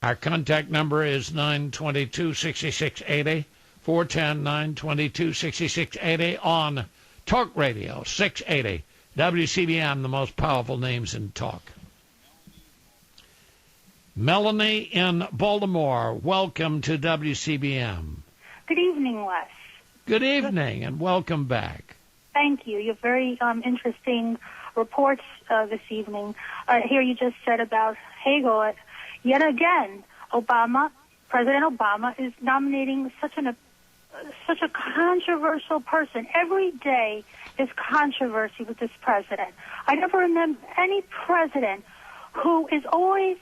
Our contact number is 922-6680, 410-922-6680 on Talk Radio 680. WCBM, the most powerful names in talk. Melanie in Baltimore, welcome to WCBM. Good evening, Wes. Good evening, and welcome back. Thank you. You have very interesting reports this evening. Here you just said about Hagel. Yet again, President Obama is nominating such a controversial person. Every day is controversy with this president. I never remember any president who is always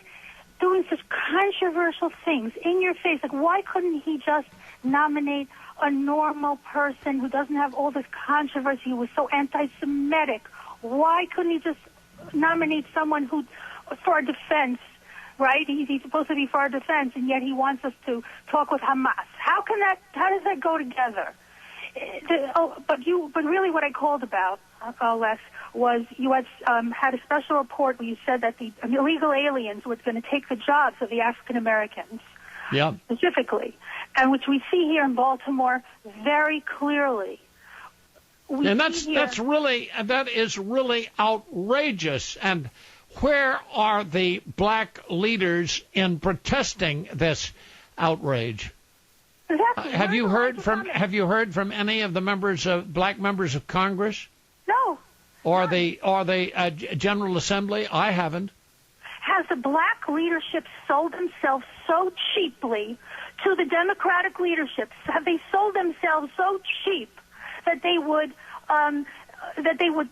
doing such controversial things in your face. Like, why couldn't he just nominate a normal person who doesn't have all this controversy, who was so anti-Semitic? Why couldn't he just nominate someone who, for our defense, right? He's supposed to be for our defense, and yet he wants us to talk with Hamas. How does that go together? But really what I called about, Les, was you had a special report where you said that the illegal aliens were going to take the jobs of the African Americans, specifically, and which we see here in Baltimore very clearly. And that is really outrageous. And where are the black leaders in protesting this outrage? Exactly. Have you heard from any of the black members of Congress? No. Or the General Assembly? I haven't. Has the black leadership sold themselves so cheaply to the Democratic leadership? Have they sold themselves so cheap that they would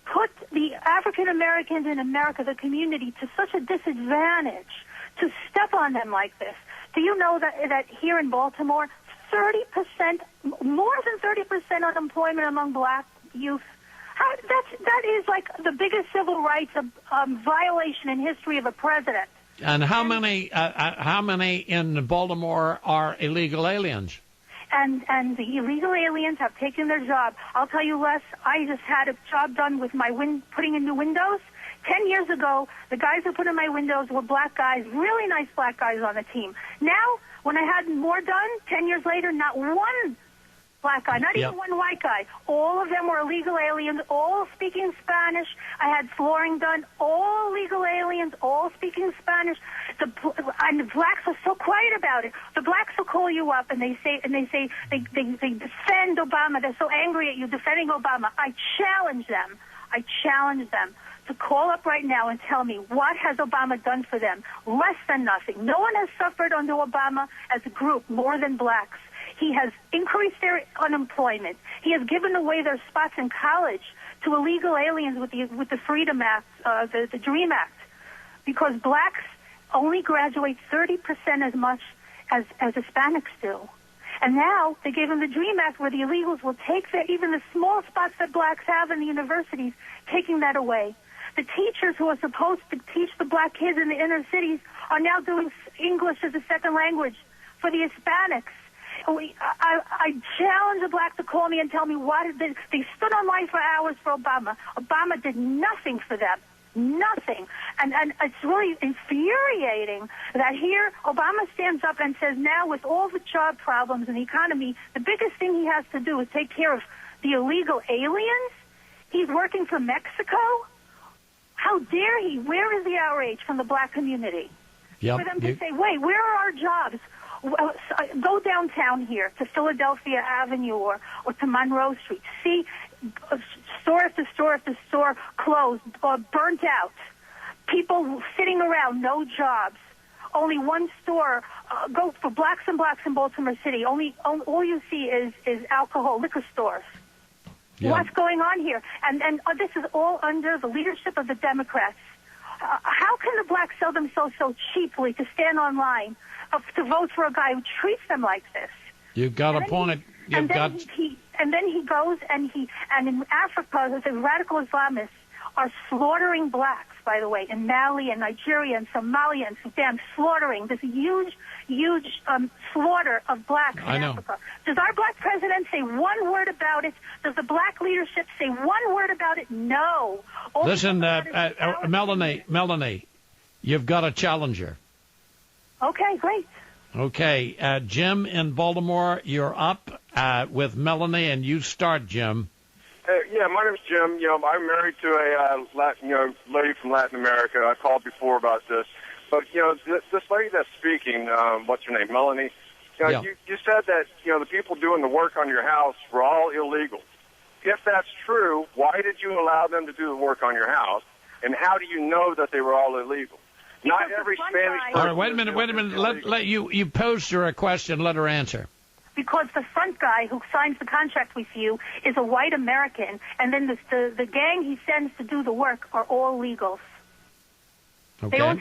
put the African Americans in America, the community, to such a disadvantage to step on them like this? Do you know that here in Baltimore, 30%, more than 30% unemployment among black youth? That is like the biggest civil rights violation in history of a president. And how many in Baltimore are illegal aliens? And the illegal aliens have taken their job. I'll tell you, Les, I just had a job done with my putting in new windows. 10 years ago, the guys who put in my windows were black guys, really nice black guys on the team. Now, when I had more done, 10 years later, not one black guy, not even one white guy. All of them were illegal aliens, all speaking Spanish. I had flooring done, all illegal aliens, all speaking Spanish. And the blacks are so quiet about it. The blacks will call you up and they defend Obama. They're so angry at you defending Obama. I challenge them to call up right now and tell me, what has Obama done for them? Less than nothing. No one has suffered under Obama as a group more than blacks. He has increased their unemployment. He has given away their spots in college to illegal aliens with the Freedom Act, the DREAM Act, because blacks only graduate 30% as much as Hispanics do. And now they gave them the DREAM Act, where the illegals will take even the small spots that blacks have in the universities, taking that away. The teachers who are supposed to teach the black kids in the inner cities are now doing English as a second language for the Hispanics. I challenge the blacks to call me and tell me why they stood on line for hours for Obama. Obama did nothing for them. Nothing. And it's really infuriating that here Obama stands up and says now, with all the job problems in the economy, the biggest thing he has to do is take care of the illegal aliens. He's working for Mexico. How dare he? Where is the outrage from the black community? For them to say, wait, where are our jobs? Go downtown here to Philadelphia Avenue or to Monroe Street. See store after store after store closed or burnt out. People sitting around, no jobs. Only one store. Go for blacks in Baltimore City. All you see is alcohol, liquor stores. Yeah. What's going on here? And this is all under the leadership of the Democrats. How can the blacks sell themselves so cheaply to stand online to vote for a guy who treats them like this? You've got a point. And then he goes and in Africa, the radical Islamists are slaughtering blacks, by the way, in Mali and Nigeria and Somalia and Sudan, slaughtering this huge slaughter of blacks in Africa. Does our black president say one word about it? Does the black leadership say one word about it? No. Listen, Melanie, you've got a challenger. Okay, great. Okay, Jim in Baltimore, you're up with Melanie, and you start, Jim. Yeah, my name's Jim. I'm married to a lady from Latin America. I called before about this, but this lady that's speaking, what's her name, Melanie? Yeah. You said that the people doing the work on your house were all illegal. If that's true, why did you allow them to do the work on your house? And how do you know that they were all illegal? Not every Spanish person. All right, wait a minute. Let you posed her a question. Let her answer. Because the front guy who signs the contract with you is a white American, and then the gang he sends to do the work are all illegals. Okay. How do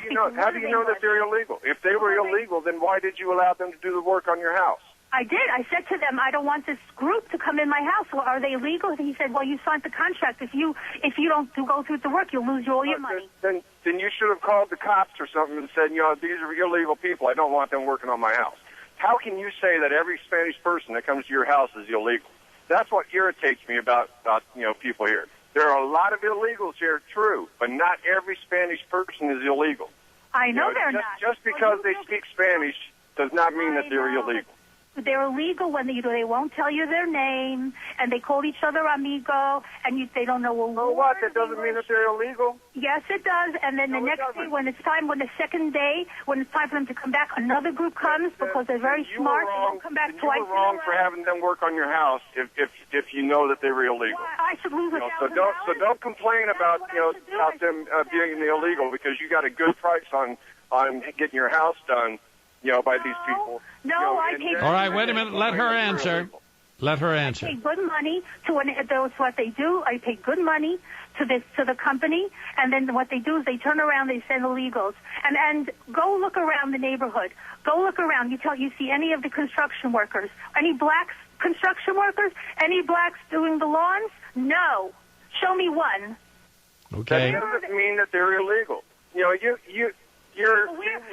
you know that they're illegal? If they were illegal, then why did you allow them to do the work on your house? I did. I said to them, I don't want this group to come in my house. Well, are they illegal? And he said, well, you signed the contract. If you don't go through the work, you'll lose all your money. Then you should have called the cops or something and said, these are illegal people. I don't want them working on my house. How can you say that every Spanish person that comes to your house is illegal? That's what irritates me about people here. There are a lot of illegals here, true, but not every Spanish person is illegal. I know they're not. Just because they speak Spanish does not mean that they're illegal. They're illegal when they won't tell you their name, and they call each other amigo, and they don't know a word. So what? That doesn't mean that they're illegal? Yes, it does. And then the next day, when the second day, when it's time for them to come back, another group comes because they're very smart. They don't come back twice. You were wrong for having them work on your house if you know that they were illegal. Well, I should lose $1,000. So don't complain about them being illegal, because you got a good price on getting your house done. By these people. No, I paid. All right, wait a minute. Let her answer. Let her answer. I pay good money that's what they do. I pay good money to the company, and then what they do is they turn around, they send illegals, and go look around the neighborhood. Go look around. You see any of the construction workers? Any blacks construction workers? Any blacks doing the lawns? No. Show me one. Okay. That doesn't mean that they're illegal.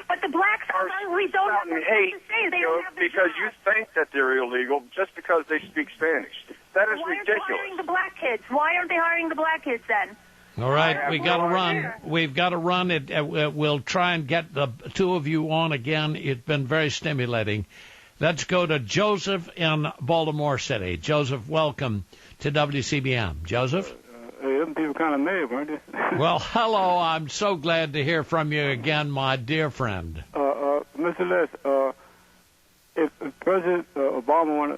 But the blacks we don't have anything to say. They don't have because you think that they're illegal just because they speak Spanish. That is ridiculous. Why aren't they hiring the black kids? Why aren't they hiring the black kids then? All right, we got to run. We've got to run. We'll try and get the two of you on again. It's been very stimulating. Let's go to Joseph in Baltimore City. Joseph, welcome to WCBM. Joseph? Them people kind of mad, weren't they? Well, hello. I'm so glad to hear from you again, my dear friend. Mr. Les, if President Obama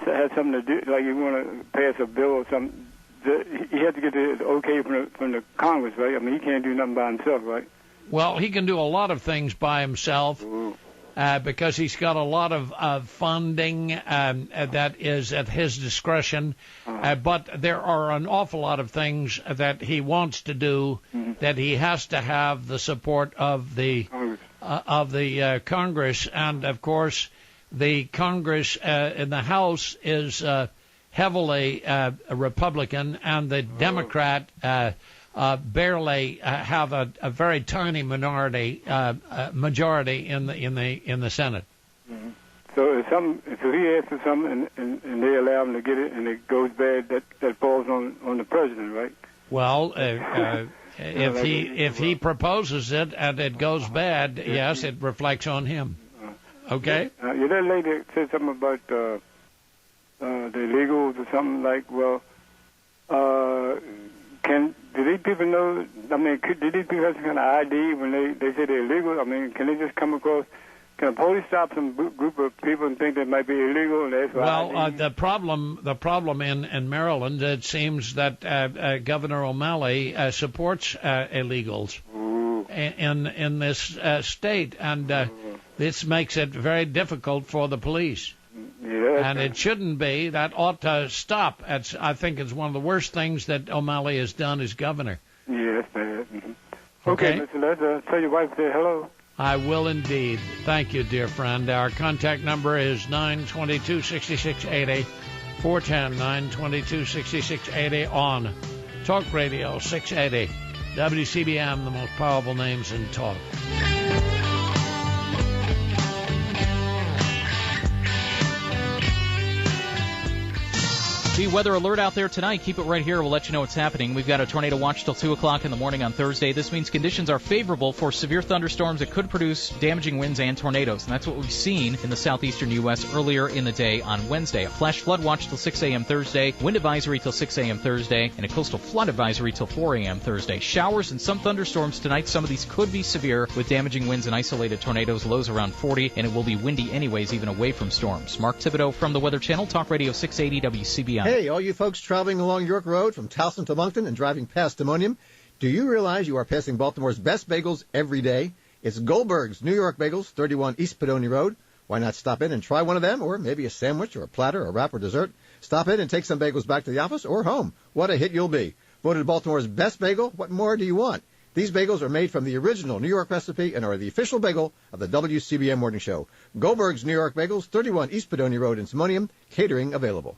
had something to do, like you want to pass a bill or something, he had to get the okay from the Congress, right? I mean, he can't do nothing by himself, right? Well, he can do a lot of things by himself. Ooh. Because he's got a lot of funding that is at his discretion. But there are an awful lot of things that he wants to do that he has to have the support of the Congress. And, of course, the Congress in the House is heavily Republican, and the Democrat barely have a very tiny majority in the Senate. Mm-hmm. So if he asks for something and they allow him to get it and it goes bad, that falls on the president, right? Well, if he proposes it and it goes bad, yes, it reflects on him. Okay. That lady said something about the illegals or something like, do these people know, I mean, do these people have some kind of ID when they say they're illegal? I mean, can they just come across, can a police stop some group of people and think they might be illegal and ask for ID? The problem in Maryland, it seems that Governor O'Malley supports illegals in this state, and this makes it very difficult for the police. Yeah, and it shouldn't be. That ought to stop. I think it's one of the worst things that O'Malley has done as governor. Yeah, that's bad. Mm-hmm. Okay, Mr. Les, tell your wife to say hello. I will indeed. Thank you, dear friend. Our contact number is 922-6680, 410-922-6680 on Talk Radio 680. WCBM, the most powerful names in talk. Gee weather alert out there tonight. Keep it right here. We'll let you know what's happening. We've got a tornado watch till 2 o'clock in the morning on Thursday. This means conditions are favorable for severe thunderstorms that could produce damaging winds and tornadoes. And that's what we've seen in the southeastern U.S. earlier in the day on Wednesday. A flash flood watch till 6 a.m. Thursday, wind advisory till 6 a.m. Thursday, and a coastal flood advisory till 4 a.m. Thursday. Showers and some thunderstorms tonight. Some of these could be severe with damaging winds and isolated tornadoes. Lows around 40, and it will be windy anyways, even away from storms. Mark Thibodeau from the Weather Channel, Talk Radio 680 WCBM. Hey, all you folks traveling along York Road from Towson to Moncton and driving past Timonium, do you realize you are passing Baltimore's best bagels every day? It's Goldberg's New York Bagels, 31 East Pedoni Road. Why not stop in and try one of them, or maybe a sandwich or a platter, a wrap or dessert? Stop in and take some bagels back to the office or home. What a hit you'll be. Voted Baltimore's best bagel, what more do you want? These bagels are made from the original New York recipe and are the official bagel of the WCBM Morning Show. Goldberg's New York Bagels, 31 East Pedoni Road in Timonium, catering available.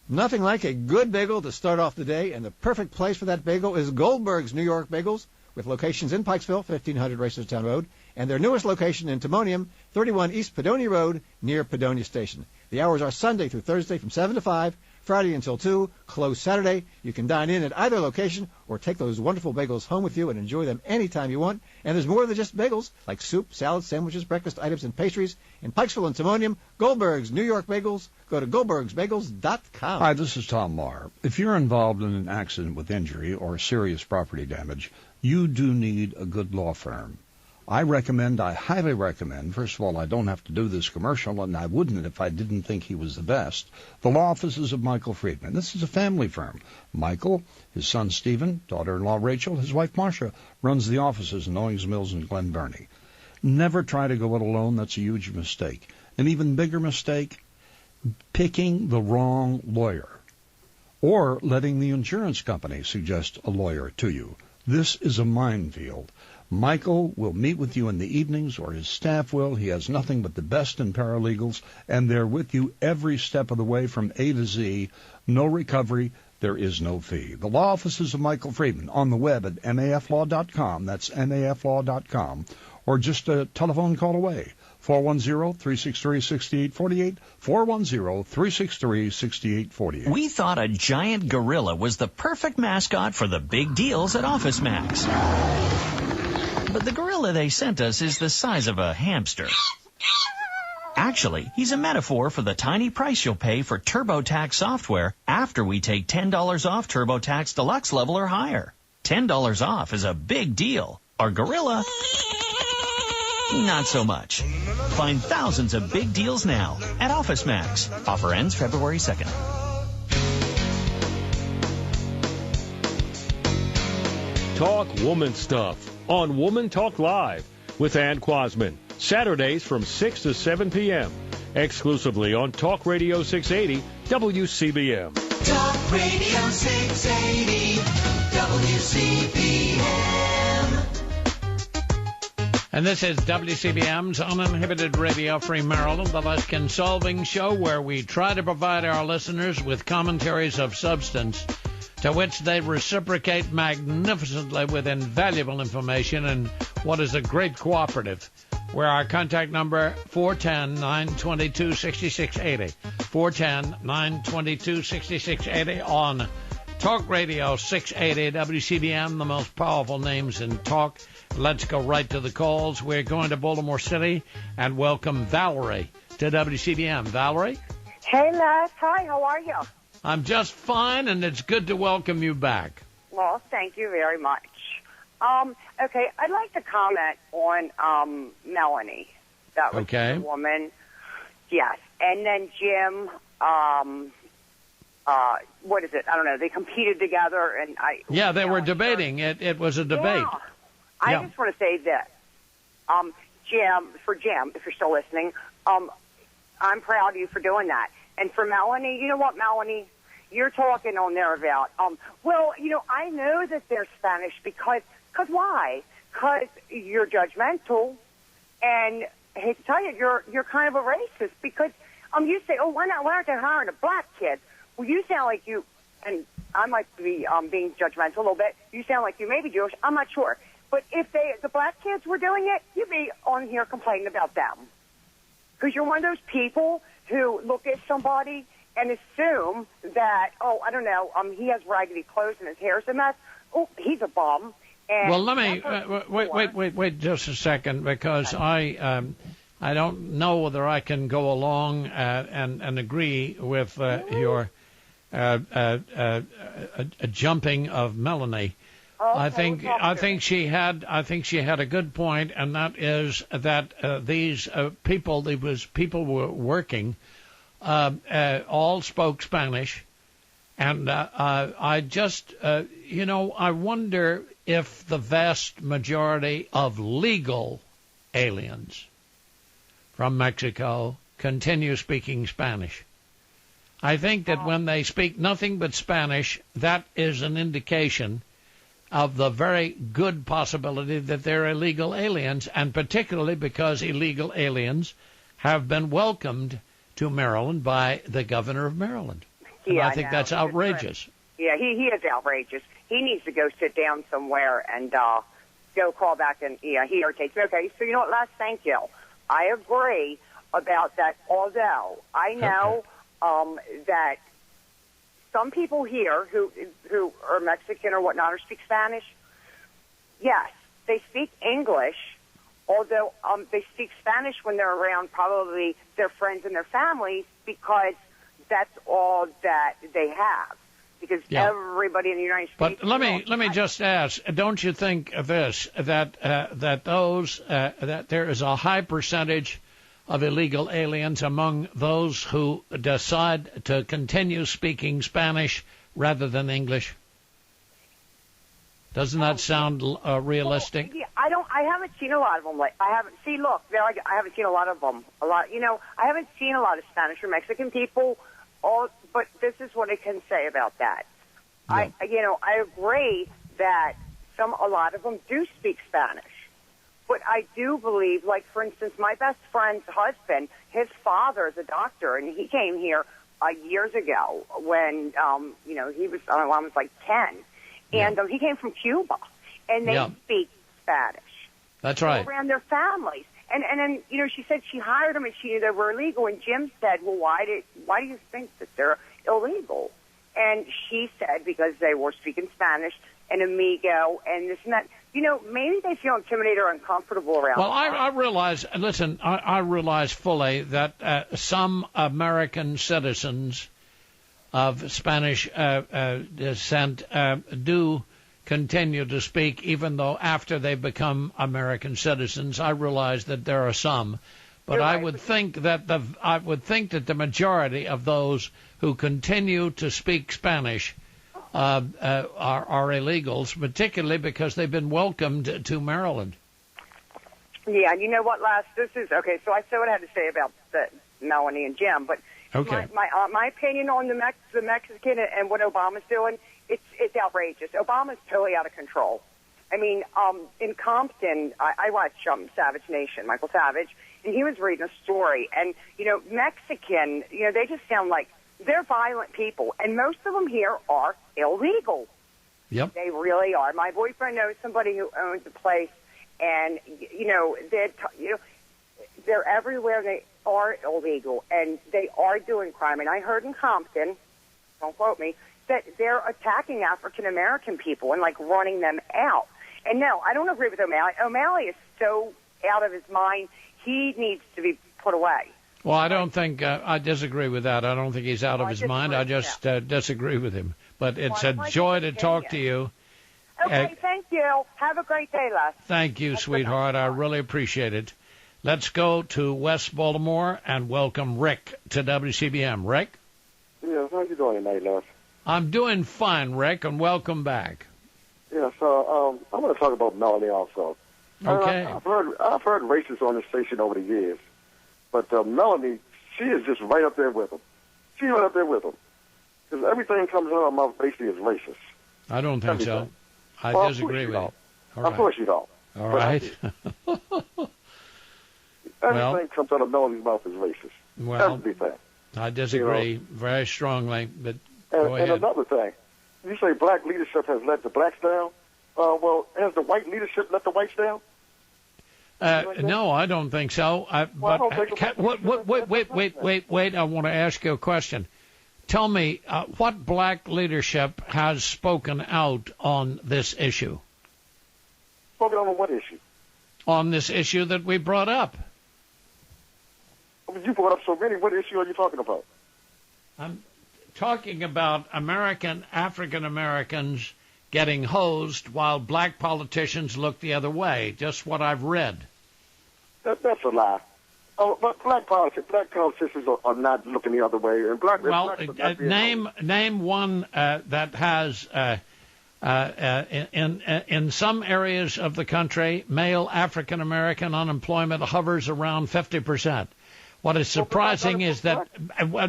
Nothing like a good bagel to start off the day, and the perfect place for that bagel is Goldberg's New York Bagels, with locations in Pikesville, 1500 Racerstown Road, and their newest location in Timonium, 31 East Pedoni Road, near Padonia Station. The hours are Sunday through Thursday from 7 to 5, Friday until 2, closed Saturday. You can dine in at either location or take those wonderful bagels home with you and enjoy them anytime you want. And there's more than just bagels, like soup, salads, sandwiches, breakfast items, and pastries. In Pikesville and Timonium, Goldberg's New York Bagels. Go to goldbergsbagels.com. Hi, this is Tom Marr. If you're involved in an accident with injury or serious property damage, you do need a good law firm. I highly recommend, first of all, I don't have to do this commercial, and I wouldn't if I didn't think he was the best, the law offices of Michael Friedman. This is a family firm. Michael, his son Stephen, daughter-in-law Rachel, his wife Marcia, runs the offices in Owings Mills and Glen Burnie. Never try to go it alone. That's a huge mistake. An even bigger mistake, picking the wrong lawyer or letting the insurance company suggest a lawyer to you. This is a minefield. Michael will meet with you in the evenings, or his staff will. He has nothing but the best in paralegals, and they're with you every step of the way from A to Z. No recovery. There is no fee. The law offices of Michael Friedman on the web at maflaw.com. That's maflaw.com. Or just a telephone call away. 410-363-6848, 410-363-6848. We thought a giant gorilla was the perfect mascot for the big deals at Office Max. But the gorilla they sent us is the size of a hamster. Actually, he's a metaphor for the tiny price you'll pay for TurboTax software after we take $10 off TurboTax Deluxe level or higher. $10 off is a big deal. Our gorilla, not so much. Find thousands of big deals now at Office Max. Offer ends February 2nd. Talk woman stuff on Woman Talk Live with Ann Quasman. Saturdays from 6 to 7 p.m. exclusively on Talk Radio 680 WCBM. Talk Radio 680 WCBM. And this is WCBM's Uninhibited Radio Free Maryland, the Luskin Solving Show, where we try to provide our listeners with commentaries of substance to which they reciprocate magnificently with invaluable information and what is a great cooperative. Where our contact number, 410-922-6680. 410-922-6680 on Talk Radio 680 WCBM, the most powerful names in talk. Let's go right to the calls. We're going to Baltimore City and welcome Valerie to WCBM. Valerie? Hey, Les. Hi, how are you? I'm just fine, and it's good to welcome you back. Well, thank you very much. Okay, I'd like to comment on Melanie. That was the woman. Yes. And then Jim, what is it? I don't know. They competed together, and Yeah, they were debating. It was a debate. Yeah. I just want to say this. Jim, if you're still listening, I'm proud of you for doing that. And for Melanie, you know what, Melanie? You're talking on there about, well, I know that they're Spanish because why? Because you're judgmental, and I hate to tell you, you're kind of a racist because you say, oh, why aren't they hiring a black kid? Well, you sound like you, and I might be being judgmental a little bit. You sound like you may be Jewish. I'm not sure, but if the black kids were doing it, you'd be on here complaining about them because you're one of those people who look at somebody and assume that, oh, I don't know, he has raggedy clothes and his hair's a mess. Oh, he's a bum. And well, let me wait just a second, because I don't know whether I can go along and agree with your jumping of Melanie. I think she had a good point, and that is that these people were working, all spoke Spanish, and I just I wonder if the vast majority of legal aliens from Mexico continue speaking Spanish. I think that when they speak nothing but Spanish, that is an indication of the very good possibility that they're illegal aliens, and particularly because illegal aliens have been welcomed to Maryland by the governor of Maryland. And I think that's outrageous. Yeah, he is outrageous. He needs to go sit down somewhere and go call back, and he irritates me. Okay, so you know what, Les, thank you. I agree about that, although I know that some people here who are Mexican or whatnot or speak Spanish, yes, they speak English, although they speak Spanish when they're around probably their friends and their families, because that's all that they have. Because everybody in the United States. But let me just ask: don't you think this that there is a high percentage of illegal aliens among those who decide to continue speaking Spanish rather than English? Doesn't that sound realistic? Well, yeah, I haven't seen a lot of them. I haven't seen a lot of them. I haven't seen a lot of Spanish or Mexican people. But this is what I can say about that. Yeah. I agree that a lot of them do speak Spanish. But I do believe, like, for instance, my best friend's husband, his father is a doctor, and he came here years ago when, he was, I was like 10. And he came from Cuba, and they speak Spanish. That's right. Around their families. And then, she said she hired them and she knew they were illegal. And Jim said, well, why do you think that they're illegal? And she said, because they were speaking Spanish and amigo and this and that. Maybe they feel intimidated or uncomfortable around. Well, I realize, listen, I realize fully that some American citizens of Spanish descent do continue to speak, even though after they become American citizens. I realize that there are some, but I would think that the majority of those who continue to speak Spanish are illegals, particularly because they've been welcomed to Maryland. Yeah, you know what, Les? This is okay. So I said what I had to say about Melanie and Jim, but my opinion on the Mexican and what Obama's doing. It's outrageous. Obama's totally out of control. I mean, in Compton, I watched Savage Nation, Michael Savage, and he was reading a story. And, Mexican, they just sound like they're violent people. And most of them here are illegal. Yep. They really are. My boyfriend knows somebody who owns a place, and, they're everywhere. They are illegal, and they are doing crime. And I heard in Compton, don't quote me, that they're attacking African-American people and, running them out. And no, I don't agree with O'Malley. O'Malley is so out of his mind, he needs to be put away. Well, I don't think, I disagree with that. I don't think he's out of his mind. I just disagree with him. But it's a joy to talk to you. Okay, thank you. Have a great day, Les. Thank you, sweetheart. I really appreciate it. Let's go to West Baltimore and welcome Rick to WCBM. Rick? Yes, how you doing tonight, Les? I'm doing fine, Rick, and welcome back. Yeah, so I'm going to talk about Melanie also. Okay. I've heard racists on the station over the years, but Melanie, she is just right up there with them. She's right up there with them. Because everything comes out of my mouth basically is racist. I don't think so. I disagree with you. Of course you don't. All right. Everything comes out of Melanie's mouth is racist. Well, everything. I disagree very strongly, but go ahead. And another thing, you say black leadership has let the blacks down. Well, has the white leadership let the whites down? No, I don't think so. Wait. I want to ask you a question. tell me what black leadership has spoken out on this issue? Spoken on what issue? On this issue that we brought up. You brought up so many. What issue are you talking about? I'm talking about African Americans getting hosed while black politicians look the other way. Just what I've read. That's a lie. Oh, but black politicians are not looking the other way. And name one that has in some areas of the country, male African American unemployment hovers around 50%. What is surprising is that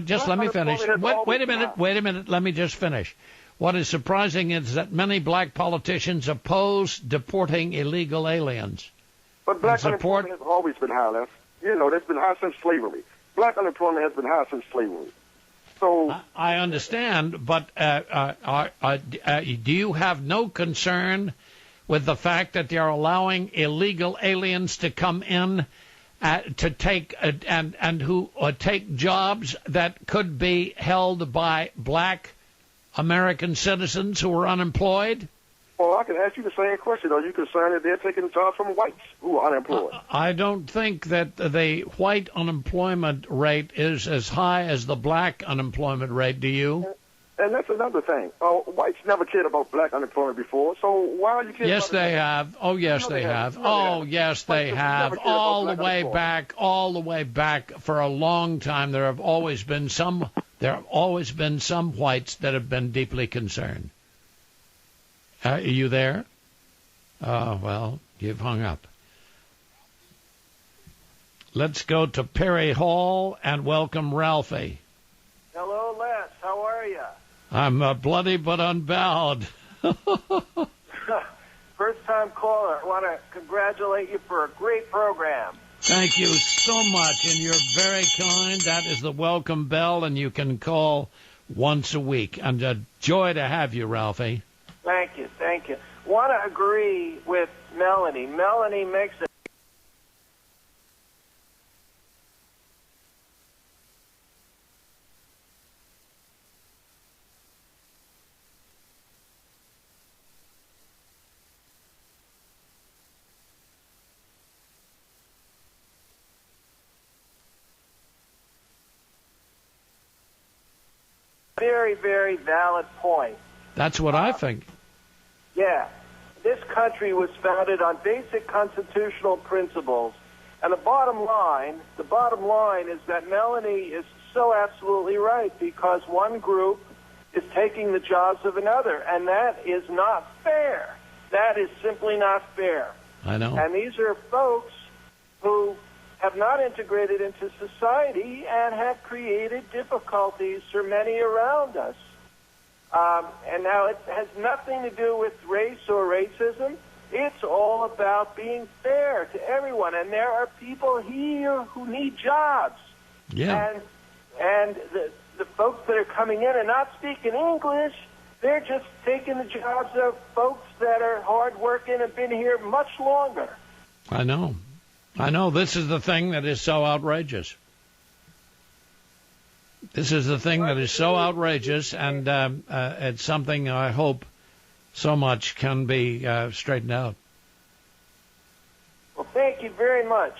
just let me finish. Wait a minute. Let me just finish. What is surprising is that many black politicians oppose deporting illegal aliens. But black unemployment has always been high, Les. That's been high since slavery. Black unemployment has been high since slavery. So I understand, but do you have no concern with the fact that they are allowing illegal aliens to come in to take and who take jobs that could be held by black American citizens who are unemployed? Well, I can ask you the same question. Are you concerned that they're taking jobs from whites who are unemployed? I don't think that the white unemployment rate is as high as the black unemployment rate. Do you? And that's another thing. Whites never cared about black unemployment before, so why are you caring about it? Yes, they have. Oh, yes, they have. Oh, yes, they have. All the way back for a long time, there have always been some whites that have been deeply concerned. Are you there? Oh, well, you've hung up. Let's go to Perry Hall and welcome Ralphie. Hello, Les. How are you? I'm bloody but unbowed. First-time caller. I want to congratulate you for a great program. Thank you so much, and you're very kind. That is the welcome bell, and you can call once a week. And a joy to have you, Ralphie. Thank you. Want to agree with Melanie. Melanie makes it. Very, very valid point. That's what I think. Yeah. This country was founded on basic constitutional principles. And the bottom line is that Melanie is so absolutely right, because one group is taking the jobs of another, and that is not fair. That is simply not fair. I know. And these are folks who have not integrated into society and have created difficulties for many around us. And now it has nothing to do with race or racism. It's all about being fair to everyone. And there are people here who need jobs. Yeah. And the folks that are coming in and not speaking English, they're just taking the jobs of folks that are hardworking and have been here much longer. I know. This is the thing that is so outrageous. This is the thing that is so outrageous, and it's something I hope so much can be straightened out. Well, thank you very much.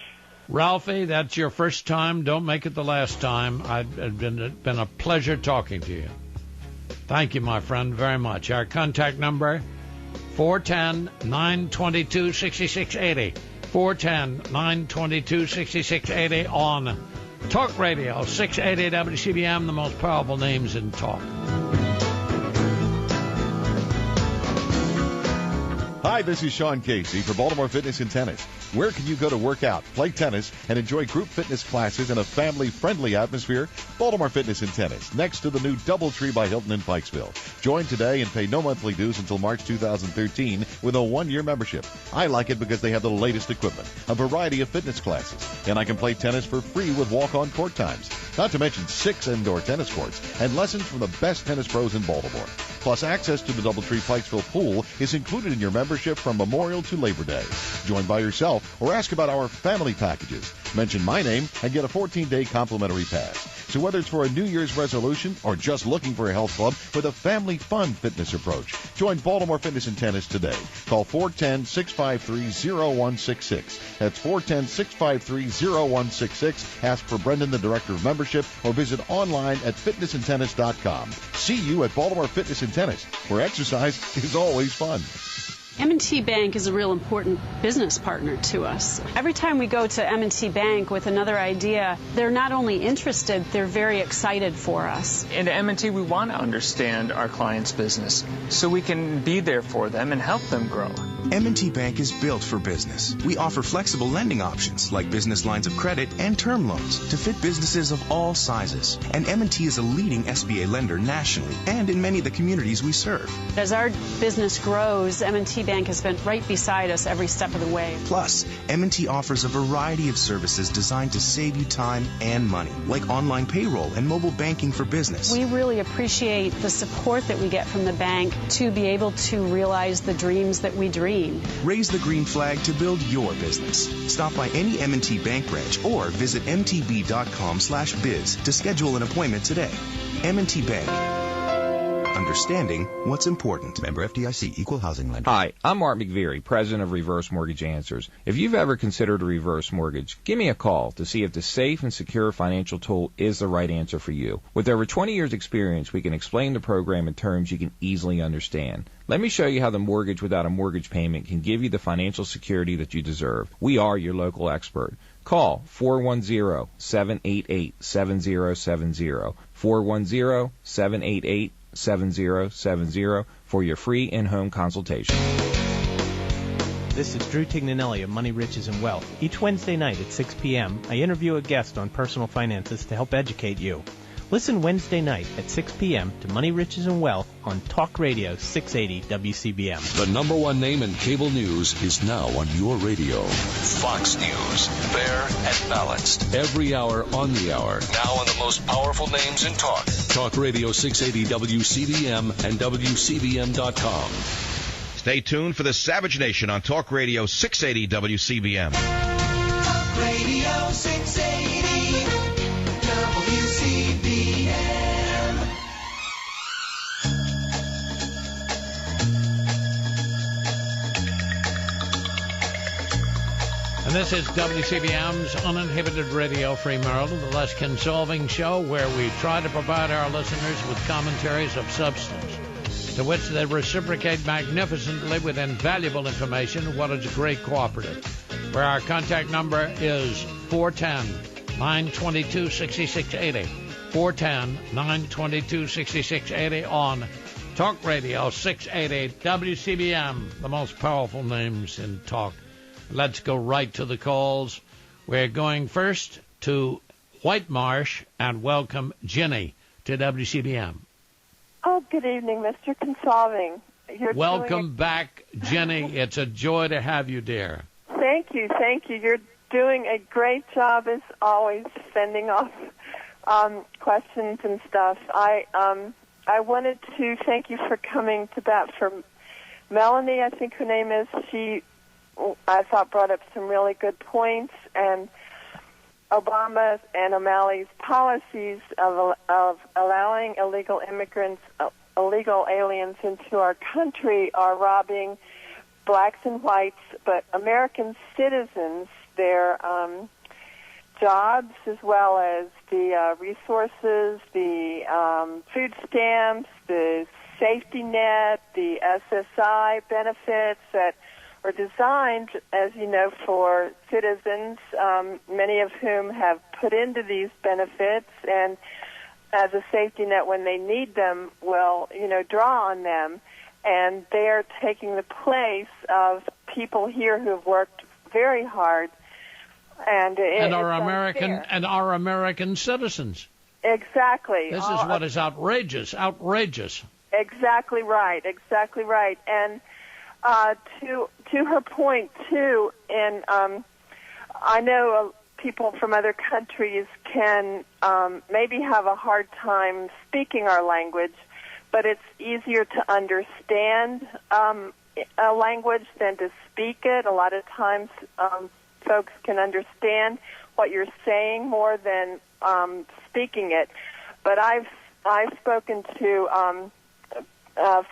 Ralphie, that's your first time. Don't make it the last time. It's been a pleasure talking to you. Thank you, my friend, very much. Our contact number, 410-922-6680. 410-922-6680 on Talk Radio, 680 WCBM, the most powerful names in talk. Hi, this is Sean Casey for Baltimore Fitness and Tennis. Where can you go to work out, play tennis, and enjoy group fitness classes in a family-friendly atmosphere? Baltimore Fitness and Tennis, next to the new DoubleTree by Hilton in Pikesville. Join today and pay no monthly dues until March 2013 with a one-year membership. I like it because they have the latest equipment, a variety of fitness classes, and I can play tennis for free with walk-on court times. Not to mention 6 indoor tennis courts and lessons from the best tennis pros in Baltimore. Plus, access to the Doubletree Pikesville pool is included in your membership from Memorial to Labor Day. Join by yourself or ask about our family packages. Mention my name and get a 14-day complimentary pass. So whether it's for a New Year's resolution or just looking for a health club with a family fun fitness approach, join Baltimore Fitness and Tennis today. Call 410-653-0166. That's 410-653-0166. Ask for Brendan, the Director of Membership, or visit online at fitnessandtennis.com. See you at Baltimore Fitness and Tennis, where exercise is always fun. M&T Bank is a real important business partner to us. Every time we go to M&T Bank with another idea, they're not only interested, they're very excited for us. And at M&T, we want to understand our clients' business so we can be there for them and help them grow. M&T Bank is built for business. We offer flexible lending options like business lines of credit and term loans to fit businesses of all sizes. And M&T is a leading SBA lender nationally and in many of the communities we serve. As our business grows, M&T Bank has been right beside us every step of the way. Plus, M&T offers a variety of services designed to save you time and money, like online payroll and mobile banking for business. We really appreciate the support that we get from the bank to be able to realize the dreams that we dream. Raise the green flag to build your business. Stop by any M&T Bank branch or visit mtb.com/biz to schedule an appointment today. M&T Bank. Understanding what's important. Member FDIC, Equal Housing Lender. Hi, I'm Mark McVeary, president of Reverse Mortgage Answers. If you've ever considered a reverse mortgage, give me a call to see if the safe and secure financial tool is the right answer for you. With over 20 years experience, we can explain the program in terms you can easily understand. Let me show you how the mortgage without a mortgage payment can give you the financial security that you deserve. We are your local expert. Call 410-788-7070, 410-788-7070 for your free in-home consultation. This is Drew Tignanelli of Money, Riches, and Wealth. Each Wednesday night at 6 p.m., I interview a guest on personal finances to help educate you. Listen Wednesday night at 6 p.m. to Money, Riches, and Wealth on Talk Radio 680 WCBM. The number one name in cable news is now on your radio. Fox News. Fair and balanced. Every hour on the hour. Now on the most powerful names in talk. Talk Radio 680 WCBM and WCBM.com. Stay tuned for the Savage Nation on Talk Radio 680 WCBM. Talk Radio 680 WCBM. And this is WCBM's Uninhibited Radio Free Maryland, the Luskin Solving Show, where we try to provide our listeners with commentaries of substance, to which they reciprocate magnificently with invaluable information. What is a great cooperative? Where our contact number is 410-922-6680. 410-922-6680 on Talk Radio 680 WCBM, the most powerful names in talk. Let's go right to the calls. We're going first to White Marsh and welcome Jenny to WCBM. Oh, good evening, Mr. Consolving. Welcome back, Jenny. It's a joy to have you, dear. Thank you. You're doing a great job, as always, sending off questions and stuff. I wanted to thank you for coming to bat for Melanie, I think her name is. She, I thought, brought up some really good points, and Obama's and O'Malley's policies of allowing illegal immigrants, illegal aliens into our country are robbing blacks and whites, but American citizens, their jobs, as well as the resources, the food stamps, the safety net, the SSI benefits that are designed, as you know, for citizens, many of whom have put into these benefits and as a safety net when they need them will, draw on them. And they're taking the place of people here who have worked very hard. And our American citizens. Exactly. This is what is outrageous. Exactly right. And to her point too, and I know people from other countries can maybe have a hard time speaking our language, but it's easier to understand a language than to speak it. A lot of times folks can understand what you're saying more than speaking it. But I've spoken to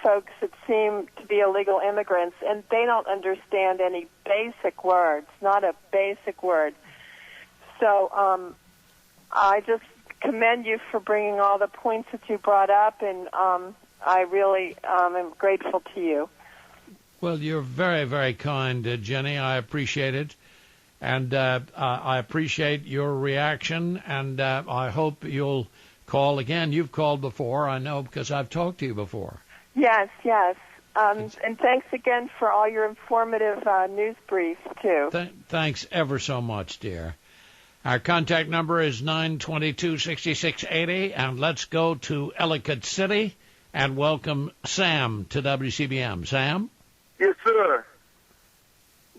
folks that seem to be illegal immigrants, and they don't understand any basic words, not a basic word. So I just commend you for bringing all the points that you brought up, and I really am grateful to you. Well, you're very, very kind, Jenny. I appreciate it. And I appreciate your reaction, and I hope you'll call again. You've called before, I know, because I've talked to you before. Yes. And thanks again for all your informative news briefs, too. Thanks ever so much, dear. Our contact number is 922-6680, and let's go to Ellicott City and welcome Sam to WCBM. Sam? Yes, sir.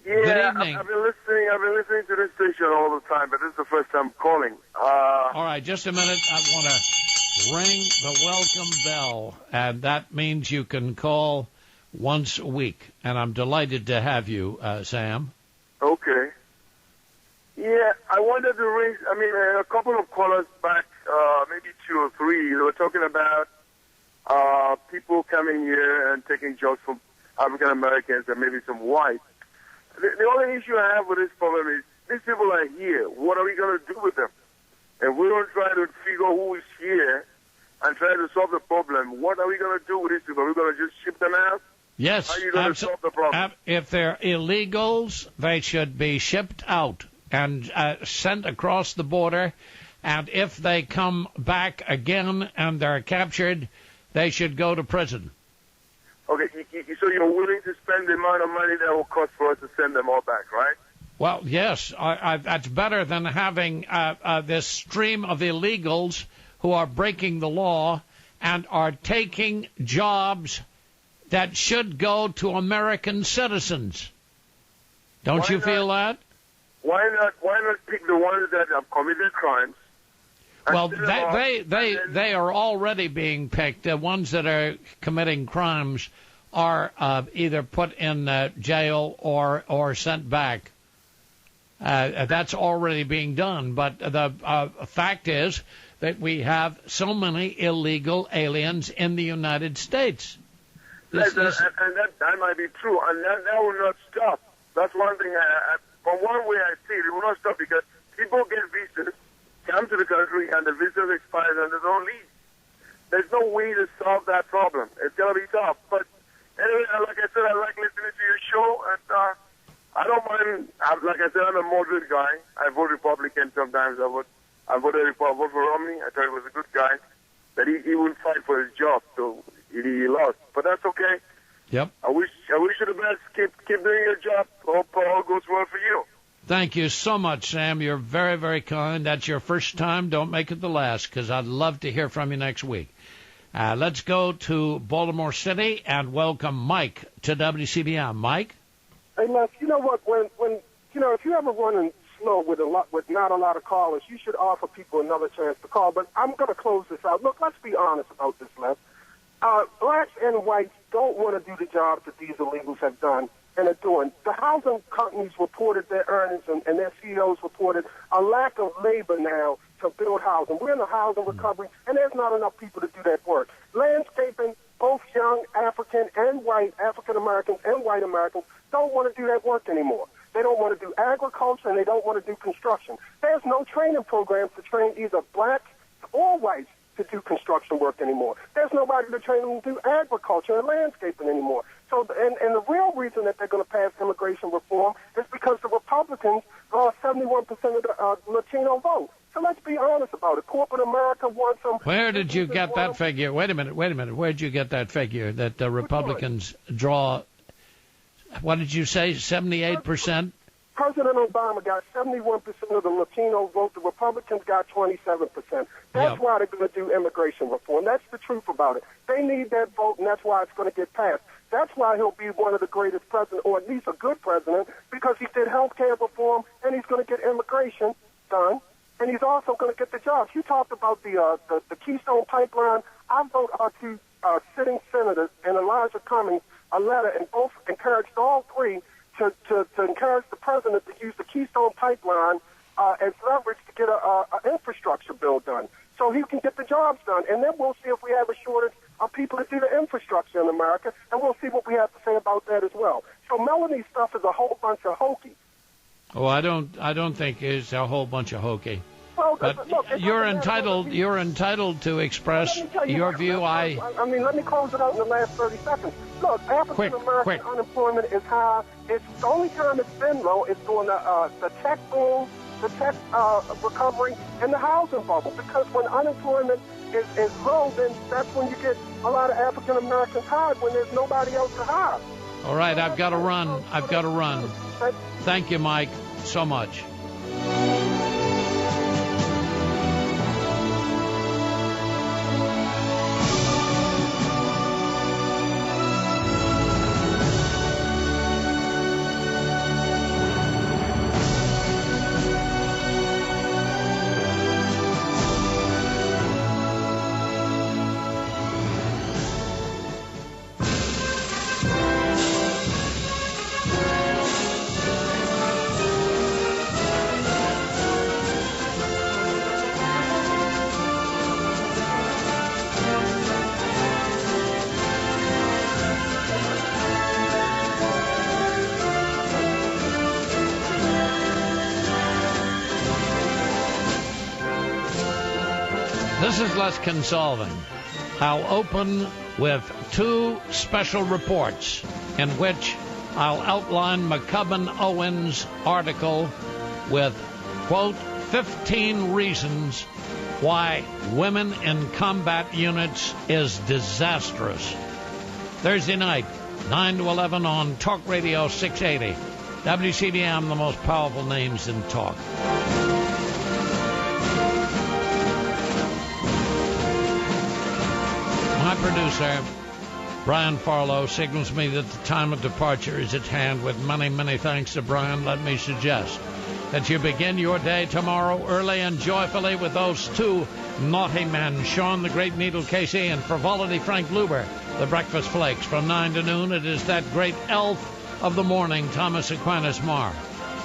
Yeah, Good evening. I've been listening to this station all the time, but this is the first time calling. All right, just a minute. I want to ring the welcome bell, and that means you can call once a week. And I'm delighted to have you, Sam. Okay. Yeah, I wanted to raise, a couple of callers back, maybe 2 or 3, they were talking about people coming here and taking jobs from African Americans and maybe some whites. The only issue I have with this problem is these people are here. What are we going to do with them? If we don't try to figure who is here and try to solve the problem, what are we going to do with these people? Are we going to just ship them out? Yes, how are you going to solve the problem? If they're illegals, they should be shipped out and sent across the border. And if they come back again and they're captured, they should go to prison. Okay, so you're willing to spend the amount of money that will cost for us to send them all back, right? Well, yes, that's better than having this stream of illegals who are breaking the law and are taking jobs that should go to American citizens. Don't you feel that? Why not pick the ones that have committed crimes? Well, they are already being picked. The ones that are committing crimes are either put in jail or sent back. That's already being done. But the fact is that we have so many illegal aliens in the United States. And that might be true, and that will not stop. That's one thing. From one way I see it, it will not stop because people get visas, come to the country, and the visa expires and they don't leave. There's no way to solve that problem. It's going to be tough. But anyway, like I said, I like listening to your show, and I don't mind. Like I said, I'm a moderate guy. I vote Republican sometimes. I voted for Romney. I thought he was a good guy. That he wouldn't fight for his job, so he lost. But that's okay. Yep. I wish you the best. Keep doing your job. Hope all goes well for you. Thank you so much, Sam. You're very, very kind. That's your first time. Don't make it the last, because I'd love to hear from you next week. Let's go to Baltimore City and welcome Mike to WCBM. Mike? Hey, Les, you know what? When if you're ever running slow with not a lot of callers, you should offer people another chance to call. But I'm going to close this out. Look, let's be honest about this, Les. Blacks and whites don't want to do the jobs that these illegals have done and are doing. The housing companies reported their earnings and their CEOs reported a lack of labor now to build housing. We're in a housing recovery, and there's not enough people to do that work. Landscaping, both young African and white, African Americans and white Americans, don't want to do that work anymore. They don't want to do agriculture, and they don't want to do construction. There's no training programs to train either blacks or whites to do construction work anymore. There's nobody to train them to do agriculture and landscaping anymore. So, and the real reason that they're going to pass immigration reform is because the Republicans lost 71% of the Latino vote. So let's be honest about it. Corporate America wants them. Where did you get that figure? Wait a minute. Where did you get that figure that the Republicans draw? What did you say? 78%? President Obama got 71% of the Latino vote. The Republicans got 27%. That's why they're going to do immigration reform. That's the truth about it. They need that vote, and that's why it's going to get passed. That's why he'll be one of the greatest presidents, or at least a good president, because he did health care reform, and he's going to get immigration done, and he's also going to get the jobs. You talked about the Keystone Pipeline. I vote to sitting senators and Elijah Cummings a letter, and both encouraged all three to encourage the president to use the Keystone Pipeline as leverage to get an infrastructure bill done so he can get the jobs done. And then we'll see if we have a shortage of people to do the infrastructure in America, and we'll see what we have to say about that as well. So Melanie's stuff is a whole bunch of hokey. Oh, I don't think it's a whole bunch of hokey. Well, but look, you're entitled to express your view. I mean, let me close it out in the last 30 seconds. Look, African American unemployment is high. It's the only time it's been low is during the tech boom, the tech recovery, and the housing bubble. Because when unemployment is low, then that's when you get a lot of African Americans hired when there's nobody else to hire. All right, I've got to run. Thank you, Mike, so much. This is Les Consolving. I'll open with two special reports in which I'll outline McCubbin Owens' article with, quote, 15 reasons why women in combat units is disastrous. Thursday night, 9 to 11 on Talk Radio 680. WCBM, the most powerful names in talk. My producer, Brian Farlow, signals me that the time of departure is at hand. With many, many thanks to Brian, let me suggest that you begin your day tomorrow early and joyfully with those two naughty men, Sean the Great Needle Casey and Frivolity Frank Luber, the Breakfast Flakes. From 9 to noon, it is that great elf of the morning, Thomas Aquinas Marr.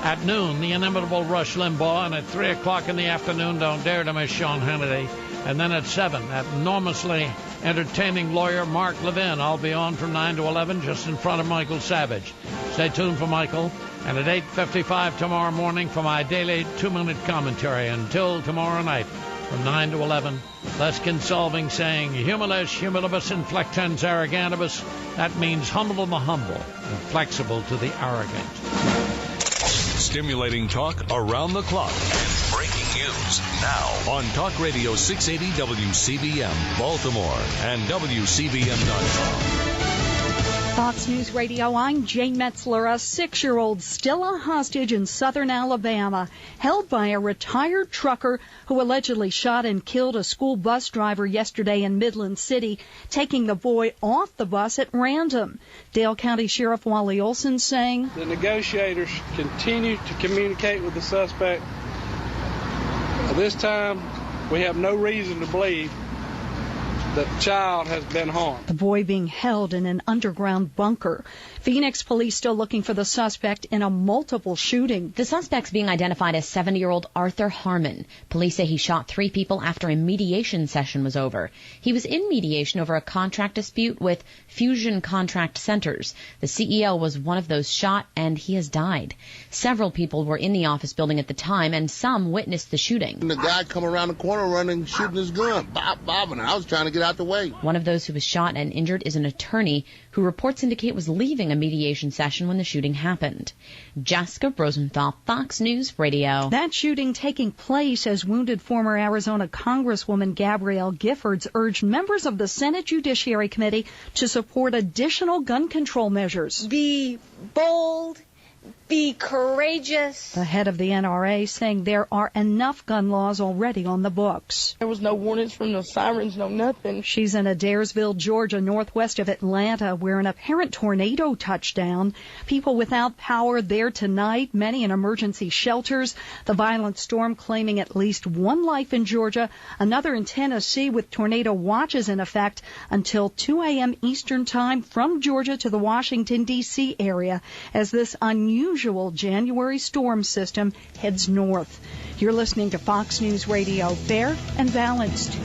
At noon, the inimitable Rush Limbaugh, and at 3 o'clock in the afternoon, don't dare to miss Sean Hannity. And then at 7, that enormously entertaining lawyer Mark Levin. I'll be on from 9 to 11 just in front of Michael Savage. Stay tuned for Michael. And at 8:55 tomorrow morning for my daily 2-minute commentary. Until tomorrow night from 9 to 11, Les Consolving saying, Humilis, humilibus, inflectans, arrogantibus. That means humble to the humble and flexible to the arrogant. Stimulating talk around the clock and breaking news now on Talk Radio 680 WCBM Baltimore and WCBM.com. Fox News Radio, I'm Jane Metzler. A 6-year-old still a hostage in southern Alabama, held by a retired trucker who allegedly shot and killed a school bus driver yesterday in Midland City, taking the boy off the bus at random. Dale County Sheriff Wally Olson saying, the negotiators continue to communicate with the suspect. At this time, we have no reason to believe that the child has been harmed. The boy being held in an underground bunker. Phoenix police still looking for the suspect in a multiple shooting. The suspect's being identified as 70-year-old Arthur Harmon. Police say he shot 3 people after a mediation session was over. He was in mediation over a contract dispute with Fusion Contract Centers. The CEO was one of those shot, and he has died. Several people were in the office building at the time, and some witnessed the shooting. And the guy come around the corner running, shooting his gun. Bob, and I was trying to get out the way. One of those who was shot and injured is an attorney who reports indicate was leaving a mediation session when the shooting happened. Jessica Rosenthal, Fox News Radio. That shooting taking place as wounded former Arizona Congresswoman Gabrielle Giffords urged members of the Senate Judiciary Committee to support additional gun control measures. Be bold, Be courageous. The head of the NRA saying there are enough gun laws already on the books. There was no warnings from no sirens, no nothing. She's in Adairsville, Georgia, northwest of Atlanta, where an apparent tornado touched down. People without power there tonight, many in emergency shelters. The violent storm claiming at least one life in Georgia, another in Tennessee with tornado watches in effect until 2 a.m. Eastern Time from Georgia to the Washington, D.C. area as this unusual January storm system heads north. You're listening to Fox News Radio, fair and balanced.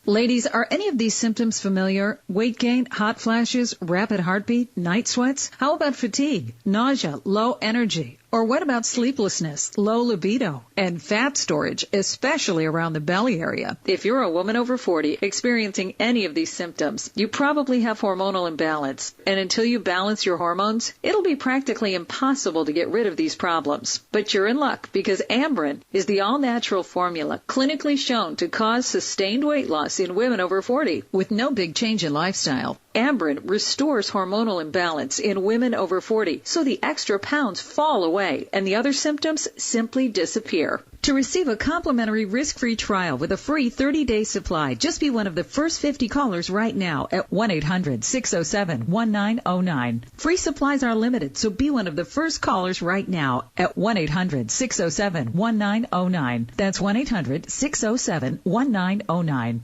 Ladies, are any of these symptoms familiar? Weight gain, hot flashes, rapid heartbeat, night sweats? How about fatigue, nausea, low energy? Or what about sleeplessness, low libido, and fat storage, especially around the belly area? If you're a woman over 40 experiencing any of these symptoms, you probably have hormonal imbalance. And until you balance your hormones, it'll be practically impossible to get rid of these problems. But you're in luck because Amberen is the all-natural formula clinically shown to cause sustained weight loss in women over 40 with no big change in lifestyle. Amberen restores hormonal imbalance in women over 40, so the extra pounds fall away and the other symptoms simply disappear. To receive a complimentary risk-free trial with a free 30-day supply, just be one of the first 50 callers right now at 1-800-607-1909. Free supplies are limited, so be one of the first callers right now at 1-800-607-1909. That's 1-800-607-1909.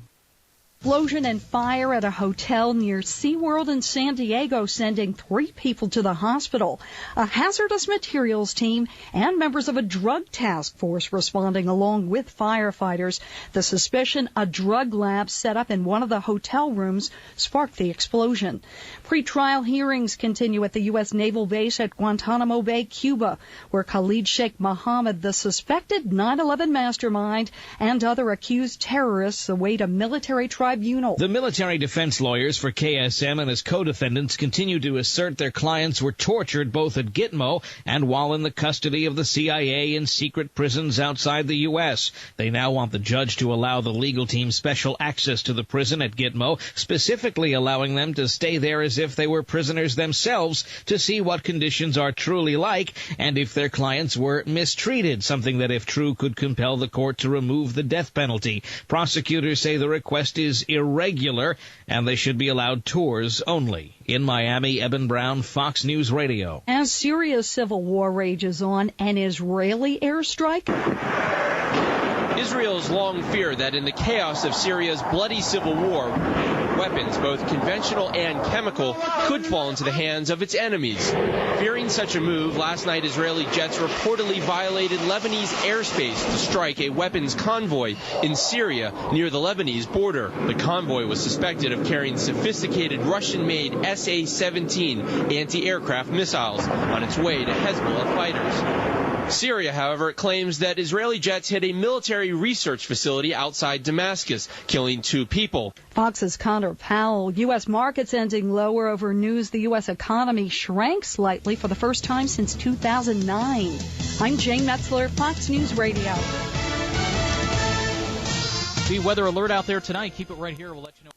Explosion and fire at a hotel near SeaWorld in San Diego, sending 3 people to the hospital. A hazardous materials team and members of a drug task force responding along with firefighters. The suspicion a drug lab set up in one of the hotel rooms sparked the explosion. Pre-trial hearings continue at the U.S. Naval Base at Guantanamo Bay, Cuba, where Khalid Sheikh Mohammed, the suspected 9/11 mastermind, and other accused terrorists await a military tribunal. The military defense lawyers for KSM and his co-defendants continue to assert their clients were tortured both at Gitmo and while in the custody of the CIA in secret prisons outside the U.S. They now want the judge to allow the legal team special access to the prison at Gitmo, specifically allowing them to stay there as if they were prisoners themselves to see what conditions are truly like and if their clients were mistreated, something that, if true, could compel the court to remove the death penalty. Prosecutors say the request is irregular and they should be allowed tours only. In Miami, Eben Brown, Fox News Radio. As Syria's civil war rages on, an Israeli airstrike. Israel's long feared that in the chaos of Syria's bloody civil war, weapons, both conventional and chemical, could fall into the hands of its enemies. Fearing such a move, last night Israeli jets reportedly violated Lebanese airspace to strike a weapons convoy in Syria near the Lebanese border. The convoy was suspected of carrying sophisticated Russian-made SA-17 anti-aircraft missiles on its way to Hezbollah fighters. Syria, however, claims that Israeli jets hit a military research facility outside Damascus, killing 2 people. Fox's Connor Powell. U.S. markets ending lower over news the U.S. economy shrank slightly for the first time since 2009. I'm Jane Metzler, Fox News Radio. The weather alert out there tonight. Keep it right here. We'll let you know.